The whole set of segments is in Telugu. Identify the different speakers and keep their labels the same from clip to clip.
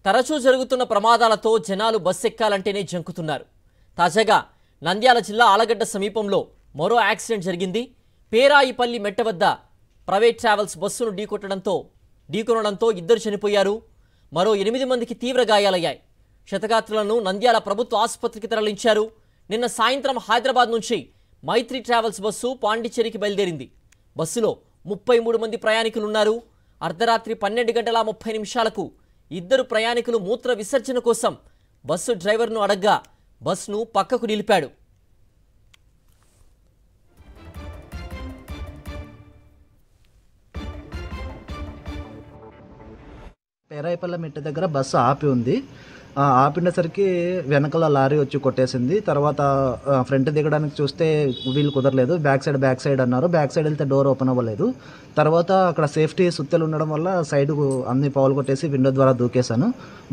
Speaker 1: తరచూ జరుగుతున్న ప్రమాదాలతో జనాలు బస్సు ఎక్కాలంటేనే జంకుతున్నారు. తాజాగా నంద్యాల జిల్లా ఆలగడ్డ సమీపంలో మరో యాక్సిడెంట్ జరిగింది. పేరాయిపల్లి మెట్ట వద్ద ప్రైవేట్ ట్రావెల్స్ బస్సును ఢీకొనడంతో ఇద్దరు చనిపోయారు. మరో 8 మందికి తీవ్ర గాయాలయ్యాయి. క్షతగాత్రులను నంద్యాల ప్రభుత్వ ఆసుపత్రికి తరలించారు. నిన్న సాయంత్రం హైదరాబాద్ నుంచి మైత్రి ట్రావెల్స్ బస్సు పాండిచ్చేరికి బయలుదేరింది. బస్సులో 33 మంది ప్రయాణికులున్నారు. అర్ధరాత్రి 12:30 ఇద్దరు ప్రయాణికులు మూత్ర విసర్జన కోసం బస్సు డ్రైవర్ను అడగ్గా బస్సును పక్కకు నిలిపాడు.
Speaker 2: పేరాయిపల్లి మెట్ట దగ్గర బస్సు ఆపి ఉంది. ఆపినసరికి వెనకాల లారీ వచ్చి కొట్టేసింది. తర్వాత ఫ్రంట్ దిగడానికి చూస్తే వీలు కుదరలేదు. బ్యాక్ సైడ్ అన్నారు. బ్యాక్ సైడ్ వెళ్తే డోర్ ఓపెన్ అవ్వలేదు. తర్వాత అక్కడ సేఫ్టీ సుత్తెలు ఉండడం వల్ల సైడ్ అన్ని పౌలు కొట్టేసి విండో ద్వారా దూకేశాను.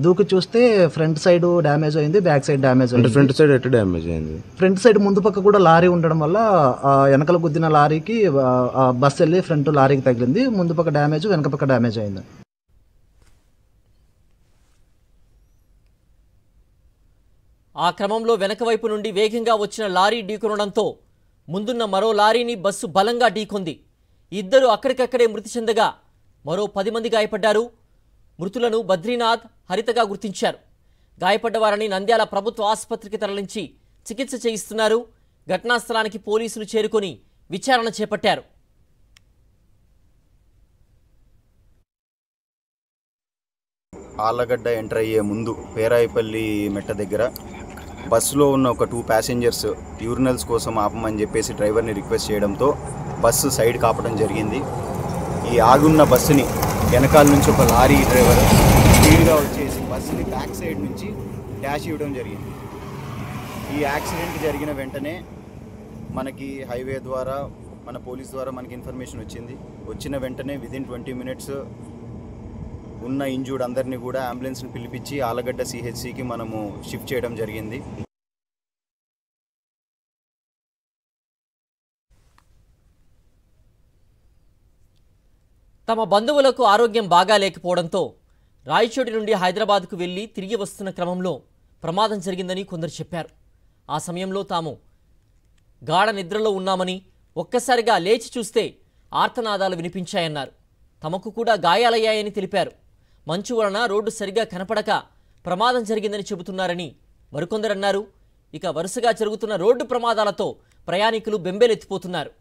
Speaker 2: దూకి చూస్తే ఫ్రంట్ సైడ్ డ్యామేజ్ అయింది, బ్యాక్ సైడ్ డ్యామేజ్ అయింది.
Speaker 3: ఫ్రంట్ సైడ్ ఎట్లా డ్యామేజ్ అయింది?
Speaker 2: ఫ్రంట్ సైడ్ ముందు పక్క కూడా లారీ ఉండడం వల్ల వెనకల గుద్దిన లారీకి బస్సు వెళ్ళి ఫ్రంట్ లారీకి తగిలింది. ముందు పక్క డ్యామేజ్, వెనక పక్క డ్యామేజ్ అయింది.
Speaker 1: ఆ క్రమంలో వెనక వైపు నుండి వేగంగా వచ్చిన లారీ ఢీకొనడంతో ముందున్న మరో లారీని బస్సు బలంగా ఢీకొంది. ఇద్దరు అక్కడికక్కడే మృతి చెందగా మరో 10 మంది గాయపడ్డారు. మృతులను బద్రీనాథ్, హరితగా గుర్తించారు. గాయపడ్డ వారిని నంద్యాల ప్రభుత్వ ఆసుపత్రికి తరలించి చికిత్స చేయిస్తున్నారు. ఘటనా స్థలానికి పోలీసులు చేరుకొని విచారణ చేపట్టారు.
Speaker 4: ఆలగడ్డ ఎంటర్ అయ్యే ముందు పేరాయిపల్లి మెట్ట దగ్గర బస్సులో ఉన్న ఒక 2 ప్యాసింజర్స్ యూరినల్స్ కోసం ఆపమని చెప్పేసి డ్రైవర్ని రిక్వెస్ట్ చేయడంతో బస్సు సైడ్ కాపడం జరిగింది. ఈ ఆగున్న బస్సుని వెనకాల నుంచి ఒక లారీ డ్రైవర్ స్పీడ్గా వచ్చేసి బస్సుని బ్యాక్ సైడ్ నుంచి డాష్ ఇవ్వడం జరిగింది. ఈ యాక్సిడెంట్ జరిగిన వెంటనే మనకి హైవే ద్వారా, మన పోలీస్ ద్వారా మనకి ఇన్ఫర్మేషన్ వచ్చింది. వచ్చిన వెంటనే విదిన్ 20 minutes ఉన్న ఇంజూర్డ్ అందరినీ కూడా అంబులెన్స్ని పిలిపించి ఆలగడ్డ సిహెచ్సికి మనము షిఫ్ట్ చేయడం జరిగింది.
Speaker 1: తమ బంధువులకు ఆరోగ్యం బాగా లేకపోవడంతో రాయచోటి నుండి హైదరాబాద్కు వెళ్లి తిరిగి వస్తున్న క్రమంలో ప్రమాదం జరిగిందని కొందరు చెప్పారు. ఆ సమయంలో తాము గాఢ నిద్రలో ఉన్నామని, ఒక్కసారిగా లేచి చూస్తే ఆర్తనాదాలు వినిపించాయన్నారు. తమకు కూడా గాయాలయ్యాయని తెలిపారు. మంచు వలన రోడ్డు సరిగా కనపడక ప్రమాదం జరిగిందని చెబుతున్నారని మరికొందరన్నారు. ఇక వరుసగా జరుగుతున్న రోడ్డు ప్రమాదాలతో ప్రయాణికులు బెంబేలెత్తిపోతున్నారు.